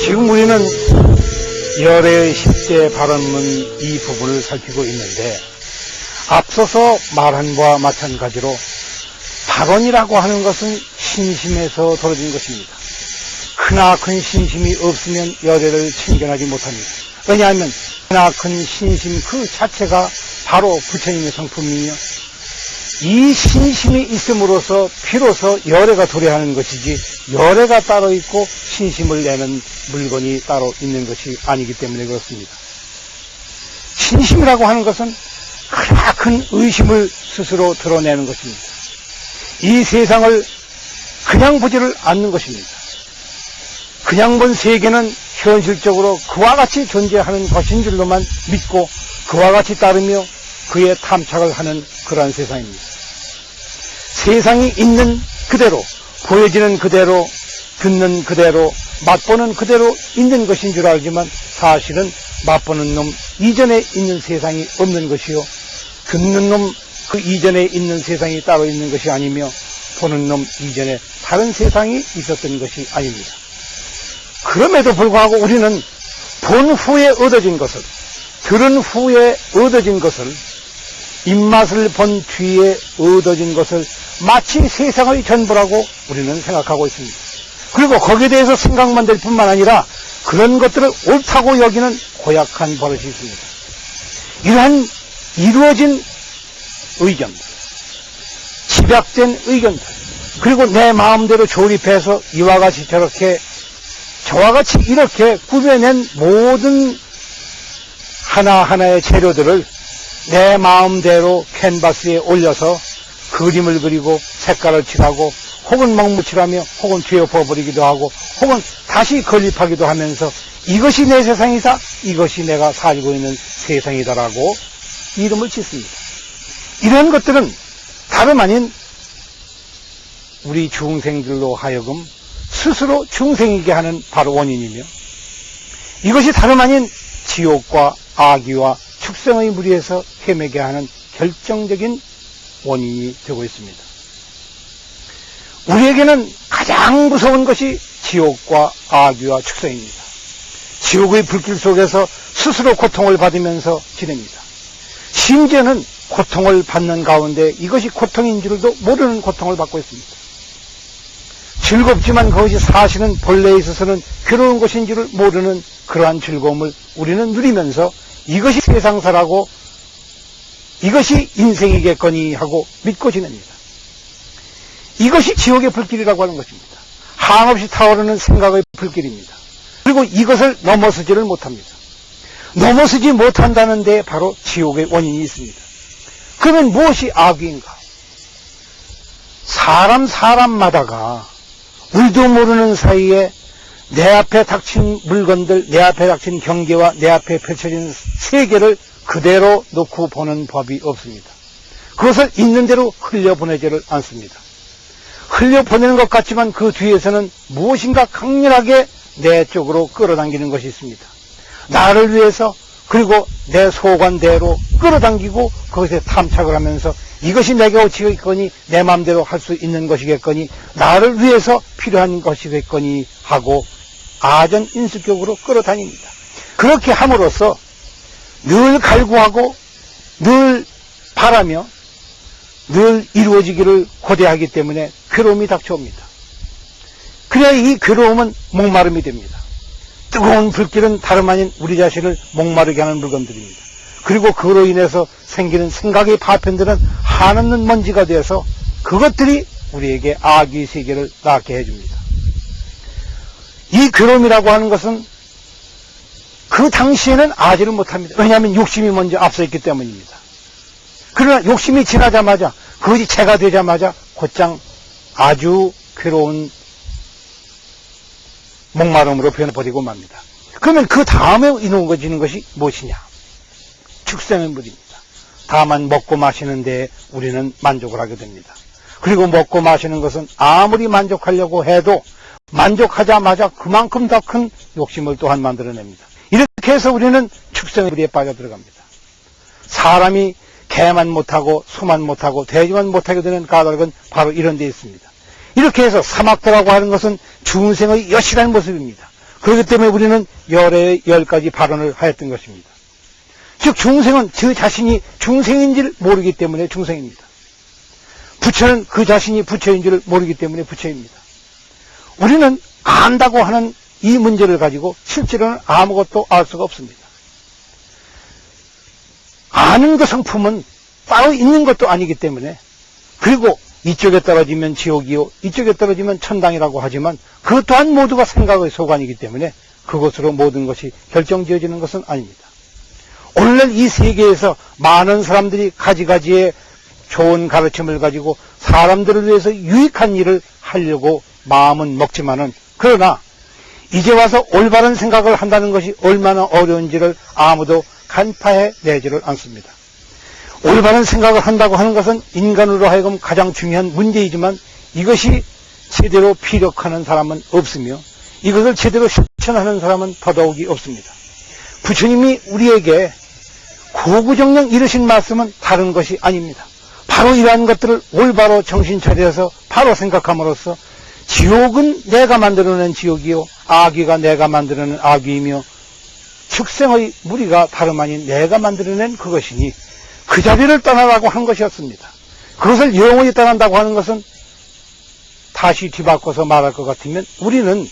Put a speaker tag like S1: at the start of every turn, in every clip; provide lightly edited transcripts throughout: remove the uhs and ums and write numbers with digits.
S1: 지금 우리는 열애의 10대 발언문 이 부분을 살피고 있는데, 앞서서 말한 바와 마찬가지로 발언이라고 하는 것은 신심에서 벌어진 것입니다. 크나큰 신심이 없으면 열애를 챙겨나지 못합니다. 왜냐하면 크나큰 신심 그 자체가 바로 부처님의 성품이며, 이 신심이 있음으로써 비로소 열애가 도래하는 것이지, 열애가 따로 있고 신심을 내는 물건이 따로 있는 것이 아니기 때문에 그렇습니다. 신심이라고 하는 것은 크나큰 의심을 스스로 드러내는 것입니다. 이 세상을 그냥 보지를 않는 것입니다. 그냥 본 세계는 현실적으로 그와 같이 존재하는 것인 줄로만 믿고 그와 같이 따르며 그에 탐착을 하는 그러한 세상입니다. 세상이 있는 그대로, 보여지는 그대로, 듣는 그대로, 맛보는 그대로 있는 것인 줄 알지만, 사실은 맛보는 놈 이전에 있는 세상이 없는 것이요, 듣는 놈 그 이전에 있는 세상이 따로 있는 것이 아니며, 보는 놈 이전에 다른 세상이 있었던 것이 아닙니다. 그럼에도 불구하고 우리는 본 후에 얻어진 것을, 들은 후에 얻어진 것을, 입맛을 본 뒤에 얻어진 것을 마치 세상의 전부라고 우리는 생각하고 있습니다. 그리고 거기에 대해서 생각만 될 뿐만 아니라 그런 것들을 옳다고 여기는 고약한 버릇이 있습니다. 이러한 이루어진 의견, 집약된 의견들, 그리고 내 마음대로 조립해서 이와 같이 저렇게, 저와 같이 이렇게 꾸며낸 모든 하나하나의 재료들을 내 마음대로 캔버스에 올려서 그림을 그리고 색깔을 칠하고, 혹은 먹무칠하며, 혹은 뒤엎어버리기도 하고, 혹은 다시 건립하기도 하면서 이것이 내 세상이다, 이것이 내가 살고 있는 세상이다라고 이름을 짓습니다. 이런 것들은 다름 아닌 우리 중생들로 하여금 스스로 중생이게 하는 바로 원인이며, 이것이 다름 아닌 지옥과 악귀와 축생의 무리에서 헤매게 하는 결정적인 원인이 되고 있습니다. 우리에게는 가장 무서운 것이 지옥과 악귀와 축생입니다. 지옥의 불길 속에서 스스로 고통을 받으면서 지냅니다. 심지어는 고통을 받는 가운데 이것이 고통인 줄도 모르는 고통을 받고 있습니다. 즐겁지만 그것이 사실은 본래에 있어서는 괴로운 것인 줄을 모르는 그러한 즐거움을 우리는 누리면서 이것이 세상사라고, 이것이 인생이겠거니 하고 믿고 지냅니다. 이것이 지옥의 불길이라고 하는 것입니다. 한없이 타오르는 생각의 불길입니다. 그리고 이것을 넘어서지를 못합니다. 넘어서지 못한다는 데 바로 지옥의 원인이 있습니다. 그러면 무엇이 악인가? 사람마다가 우리도 모르는 사이에 내 앞에 닥친 물건들, 내 앞에 닥친 경계와 내 앞에 펼쳐진 세계를 그대로 놓고 보는 법이 없습니다. 그것을 있는 대로 흘려보내지를 않습니다. 흘려보내는 것 같지만 그 뒤에서는 무엇인가 강렬하게 내 쪽으로 끌어당기는 것이 있습니다. 나를 위해서, 그리고 내 소관대로 끌어당기고 그것에 탐착을 하면서 이것이 내게 옳지겠거니, 내 마음대로 할 수 있는 것이겠거니, 나를 위해서 필요한 것이겠거니 하고 아전인수격으로 끌어다닙니다. 그렇게 함으로써 늘 갈구하고 늘 바라며 늘 이루어지기를 고대하기 때문에 괴로움이 닥쳐옵니다. 그래야 이 괴로움은 목마름이 됩니다. 뜨거운 불길은 다름 아닌 우리 자신을 목마르게 하는 물건들입니다. 그리고 그로 인해서 생기는 생각의 파편들은 한없는 먼지가 되어서 그것들이 우리에게 악의 세계를 낳게 해줍니다. 이 괴로움이라고 하는 것은 그 당시에는 아지를 못합니다. 왜냐하면 욕심이 먼저 앞서 있기 때문입니다. 그러나 욕심이 지나자마자, 그것이 재가 되자마자 곧장 아주 괴로운 목마름으로 변해버리고 맙니다. 그러면 그 다음에 이루어지는 것이 무엇이냐? 축생의 물입니다. 다만 먹고 마시는 데 우리는 만족을 하게 됩니다. 그리고 먹고 마시는 것은 아무리 만족하려고 해도 만족하자마자 그만큼 더 큰 욕심을 또한 만들어냅니다. 이렇게 해서 우리는 축생의 물에 빠져들어갑니다. 사람이 개만 못하고 소만 못하고 돼지만 못하게 되는 까닭은 바로 이런 데 있습니다. 이렇게 해서 사막도라고 하는 것은 중생의 여실한 모습입니다. 그렇기 때문에 우리는 열에 10가지 발언을 하였던 것입니다. 즉 중생은 저 자신이 중생인지를 모르기 때문에 중생입니다. 부처는 그 자신이 부처인지를 모르기 때문에 부처입니다. 우리는 안다고 하는 이 문제를 가지고 실제로는 아무것도 알 수가 없습니다. 아는 그 성품은 따로 있는 것도 아니기 때문에, 그리고 이쪽에 떨어지면 지옥이요 이쪽에 떨어지면 천당이라고 하지만 그것 또한 모두가 생각의 소관이기 때문에 그것으로 모든 것이 결정지어지는 것은 아닙니다. 오늘날 이 세계에서 많은 사람들이 가지가지의 좋은 가르침을 가지고 사람들을 위해서 유익한 일을 하려고 마음은 먹지만은, 그러나 이제 와서 올바른 생각을 한다는 것이 얼마나 어려운지를 아무도 간파해 내지를 않습니다. 올바른 생각을 한다고 하는 것은 인간으로 하여금 가장 중요한 문제이지만 이것이 제대로 피력하는 사람은 없으며 이것을 제대로 실천하는 사람은 더더욱이 없습니다. 부처님이 우리에게 고구정령 이르신 말씀은 다른 것이 아닙니다. 바로 이러한 것들을 올바로 정신 차려서 바로 생각함으로써 지옥은 내가 만들어낸 지옥이요 악귀가 내가 만들어낸 악귀이며 축생의 무리가 다름 아닌 내가 만들어낸 그것이니 그 자리를 떠나라고 한 것이었습니다. 그것을 영원히 떠난다고 하는 것은 다시 뒤바꿔서 말할 것 같으면 우리는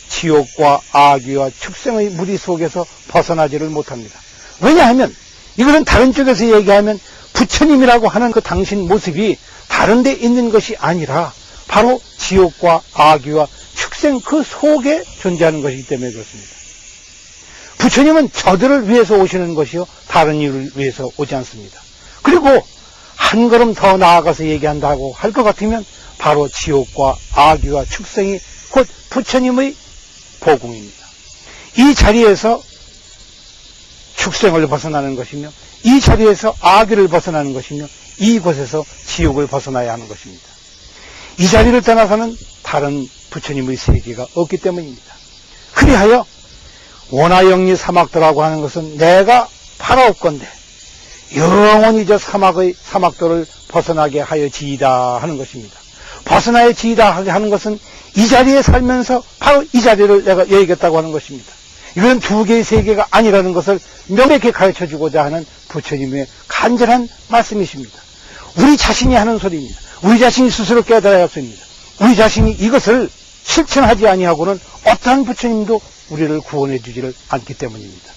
S1: 지옥과 악귀와 축생의 무리 속에서 벗어나지를 못합니다. 왜냐하면 이것은 다른 쪽에서 얘기하면 부처님이라고 하는 그 당신 모습이 다른 데 있는 것이 아니라 바로 지옥과 악귀와 축생 그 속에 존재하는 것이기 때문에 그렇습니다. 부처님은 저들을 위해서 오시는 것이요 다른 이유를 위해서 오지 않습니다. 그리고 한 걸음 더 나아가서 얘기한다고 할 것 같으면 바로 지옥과 악귀와 축생이 곧 부처님의 보궁입니다. 이 자리에서 축생을 벗어나는 것이며 이 자리에서 악귀를 벗어나는 것이며 이곳에서 지옥을 벗어나야 하는 것입니다. 이 자리를 떠나서는 다른 부처님의 세계가 없기 때문입니다. 그리하여 원하영리 사막도라고 하는 것은 내가 바라옵건대 영원히 저 사막도를 벗어나게 하여 지이다 하는 것입니다. 벗어나야 지이다 하는 것은 이 자리에 살면서 바로 이 자리를 내가 여기겠다고 하는 것입니다. 이건 두 개의 세계가 아니라는 것을 명백히 가르쳐주고자 하는 부처님의 간절한 말씀이십니다. 우리 자신이 하는 소리입니다. 우리 자신이 스스로 깨달아야 합니다. 우리 자신이 이것을 실천하지 아니하고는 어떠한 부처님도 우리를 구원해 주지를 않기 때문입니다.